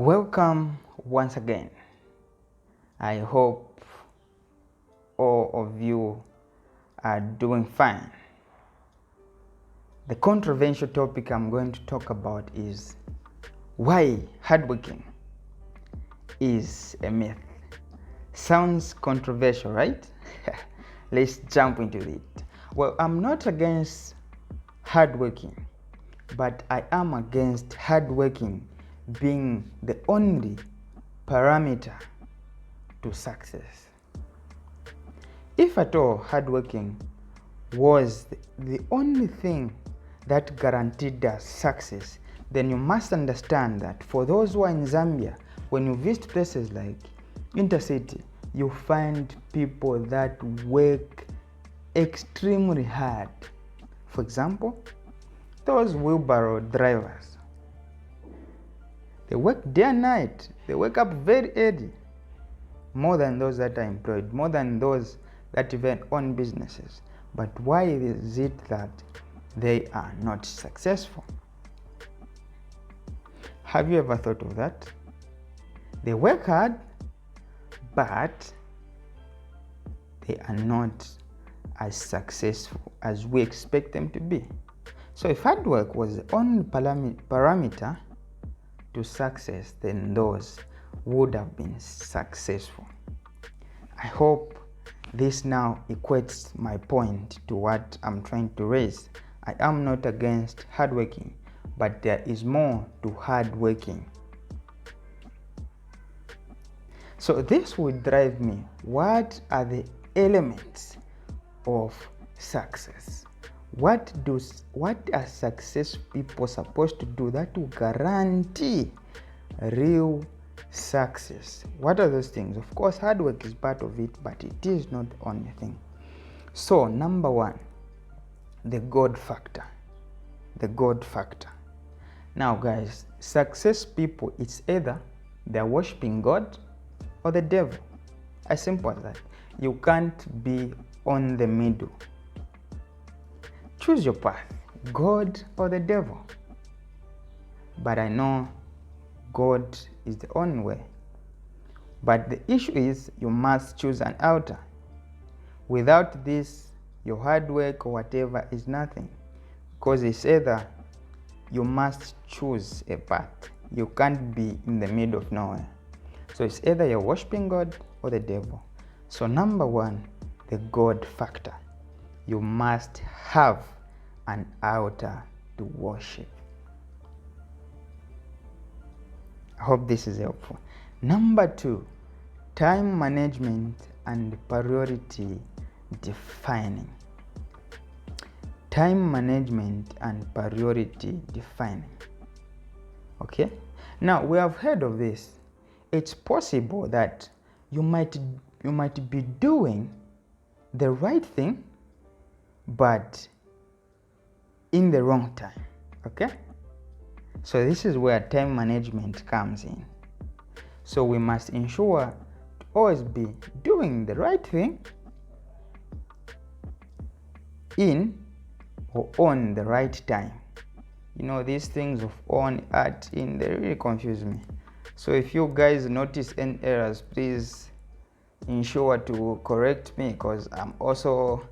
Welcome once again. I hope all of you are doing fine. The controversial topic I'm going to talk about is why hardworking is a myth. Sounds controversial, right? Let's jump into it. Well, I'm not against hardworking, but I am against hardworking being the only parameter to success. If at all hardworking was the only thing that guaranteed us success, then you must understand that for those who are in Zambia, when you visit places like Intercity, you find people that work extremely hard. For example, those wheelbarrow drivers, they work day and night. They wake up very early, more than those that are employed, more than those that even own businesses. But why is it that they are not successful? Have you ever thought of that? They work hard, but they are not as successful as we expect them to be. So if hard work was the only parameter to success, then those would have been successful. I hope this now equates my point to what I'm trying to raise. I am not against hardworking, but there is more to hardworking. So this would drive me. What are the elements of success? What are success people supposed to do that will guarantee real success? What are those things? Of course, hard work is part of it, but it is not the only thing. So, number one, the God factor. The God factor. Now, guys, success people, it's either they're worshiping God or the devil. As simple as that. You can't be on the middle. Choose your path, God or the devil. But I know God is the only way. But the issue is you must choose an altar. Without this, your hard work or whatever is nothing. Because it's either you must choose a path. You can't be in the middle of nowhere. So it's either you're worshiping God or the devil. So number one, the God factor. You must have an altar to worship. I hope this is helpful. Number two, time management and priority defining. Time management and priority defining. Okay? Now, we have heard of this. It's possible that you might be doing the right thing, but in the wrong time. Okay? So this is where time management comes in. So we must ensure to always be doing the right thing in or on the right time. You know, these things of on, at, in, they really confuse me. So if you guys notice any errors, please ensure to correct me, because I'm also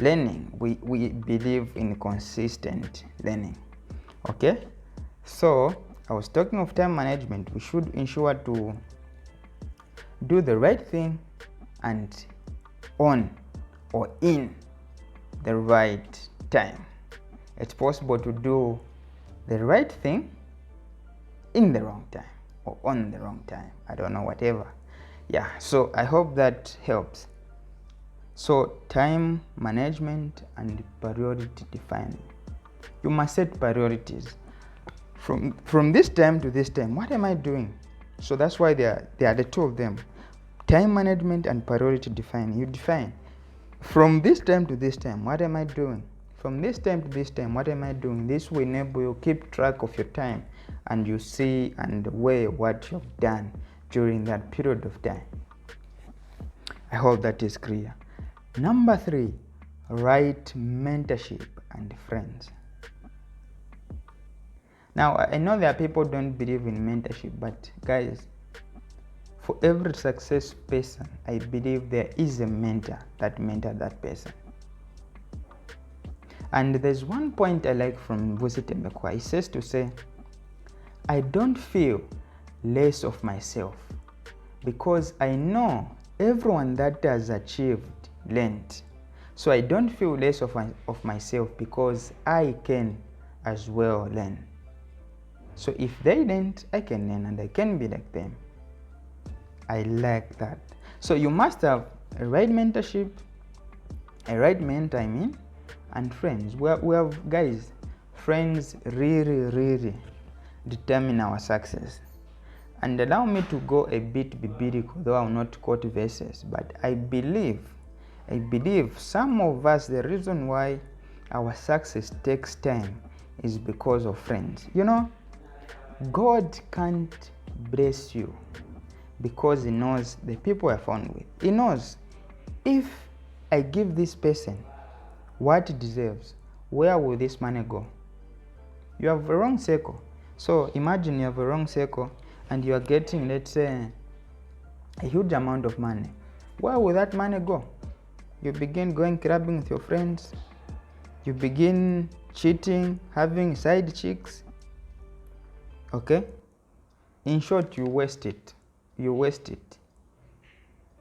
learning. We believe in consistent learning. Okay? So I was talking of time management. We should ensure to do the right thing and on or in the right time. It's possible to do the right thing in the wrong time or on the wrong time. I don't know, whatever. Yeah, so I hope that helps. So time management and priority defining. You must set priorities. From this time to this time, what am I doing? So that's why there are the two of them. Time management and priority defining. You define. From this time to this time, what am I doing? From this time to this time, what am I doing? This will enable you keep track of your time, and you see and weigh what you've done during that period of time. I hope that is clear. Number three, right mentorship and friends. Now, I know there are people who don't believe in mentorship, but guys, for every success person, I believe there is a mentor that mentored that person. And there's one point I like from Vusi Tembekwa. He says to say, I don't feel less of myself because I know everyone that has achieved learned. So I don't feel less of myself because I can as well learn. So if they learned, I can learn and I can be like them. I like that. So you must have a right mentorship, a right mentor, and friends. We have, guys, friends really determine our success. And allow me to go a bit biblical, though I will not quote verses, but I believe some of us, the reason why our success takes time is because of friends. You know, God can't bless you because he knows the people are found with. He knows if I give this person what he deserves, where will this money go? You have a wrong circle. So imagine you have a wrong circle and you are getting, let's say, a huge amount of money. Where will that money go? You begin going clubbing with your friends. You begin cheating, having side chicks. Okay? In short, you waste it. You waste it.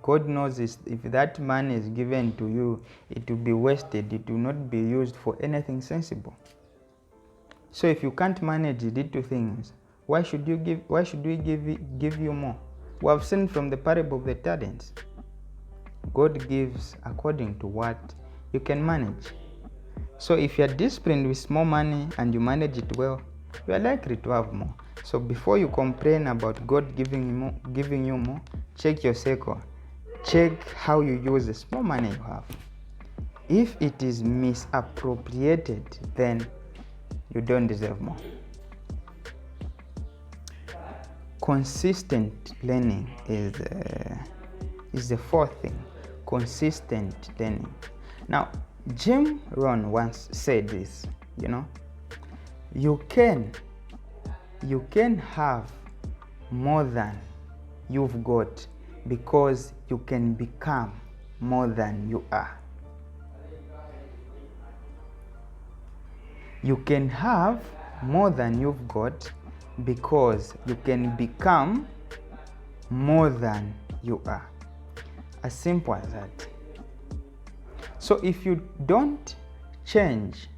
God knows if that money is given to you, it will be wasted. It will not be used for anything sensible. So if you can't manage little things, why should we give you more? We have seen from the parable of the talents. God gives according to what you can manage. So if you are disciplined with small money and you manage it well, you are likely to have more. So before you complain about God giving you more, check your circle. Check how you use the small money you have. If it is misappropriated, then you don't deserve more. Consistent learning is the fourth thing. Consistent learning. Now, Jim Rohn once said this, you can have more than you've got because you can become more than you are. You can have more than you've got because you can become more than you are. As simple as that. So if you don't change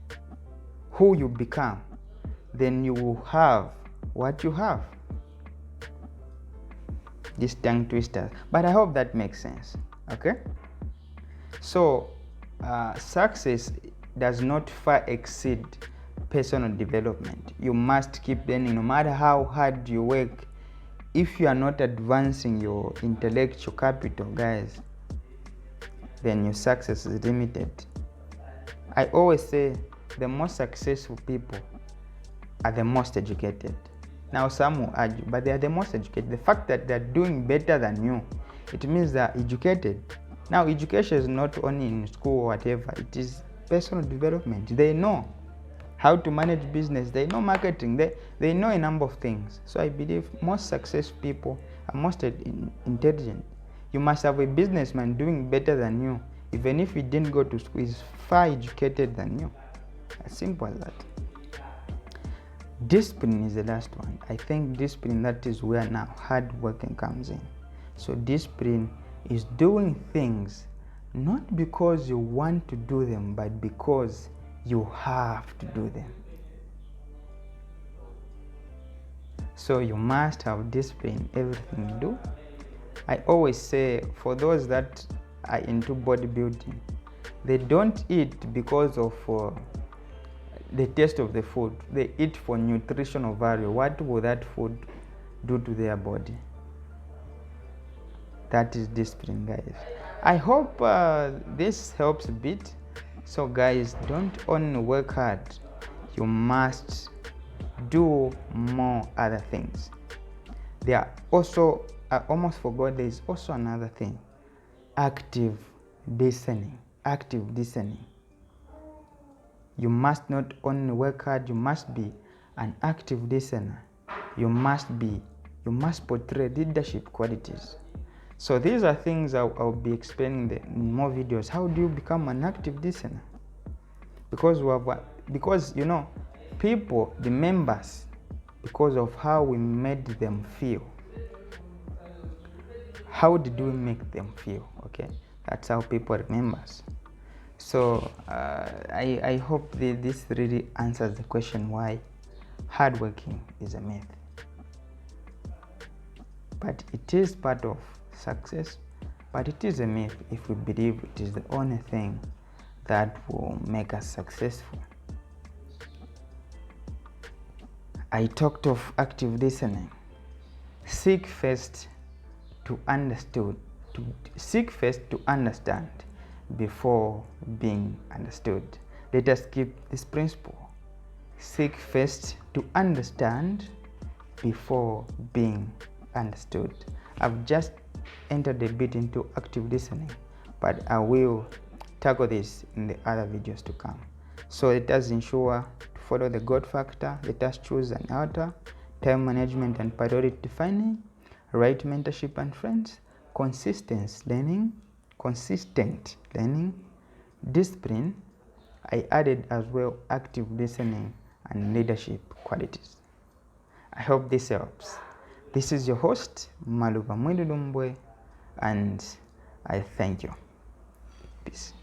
who you become, then you will have what you have. These tongue twisters. But I hope that makes sense. Okay? So success does not far exceed personal development. You must keep learning no matter how hard you work. If you are not advancing your intellectual capital, guys, then your success is limited. I always say the most successful people are the most educated. Now some will argue, but they are the most educated. The fact that they are doing better than you, it means they are educated. Now education is not only in school or whatever, it is personal development. They know how to manage business, they know marketing, they know a number of things. So I believe most successful people are most intelligent. You must have a businessman doing better than you, even if he didn't go to school, he's far educated than you. As simple as that. Discipline is the last one. I think discipline, that is where now hard working comes in. So discipline is doing things not because you want to do them, but because you have to do them. So you must have discipline in everything you do. I always say, for those that are into bodybuilding, they don't eat because of the taste of the food. They eat for nutritional value. What will that food do to their body? That is discipline, guys. I hope this helps a bit. So guys, don't only work hard, you must do more other things. There are also, I almost forgot, there is also another thing. Active listening. Active listening. You must not only work hard, you must be an active listener, you must portray leadership qualities. So these are things I'll be explaining in more videos. How do you become an active listener? Because you know, people, the members, because of how we made them feel. How did we make them feel? Okay, that's how people remember us. So I hope this really answers the question why hardworking is a myth. But it is part of success, but it is a myth if we believe it is the only thing that will make us successful. I talked of active listening. Seek first to understand before being understood. Let us keep this principle. Seek first to understand before being understood. I've just entered a bit into active listening, but I will tackle this in the other videos to come. So let us ensure to follow the God factor. Let us choose an altar, time management and priority defining, right mentorship and friends, consistent learning, discipline. I added as well active listening and leadership qualities. I hope this helps. This is your host, Maluva Mwidudumbwe, and I thank you. Peace.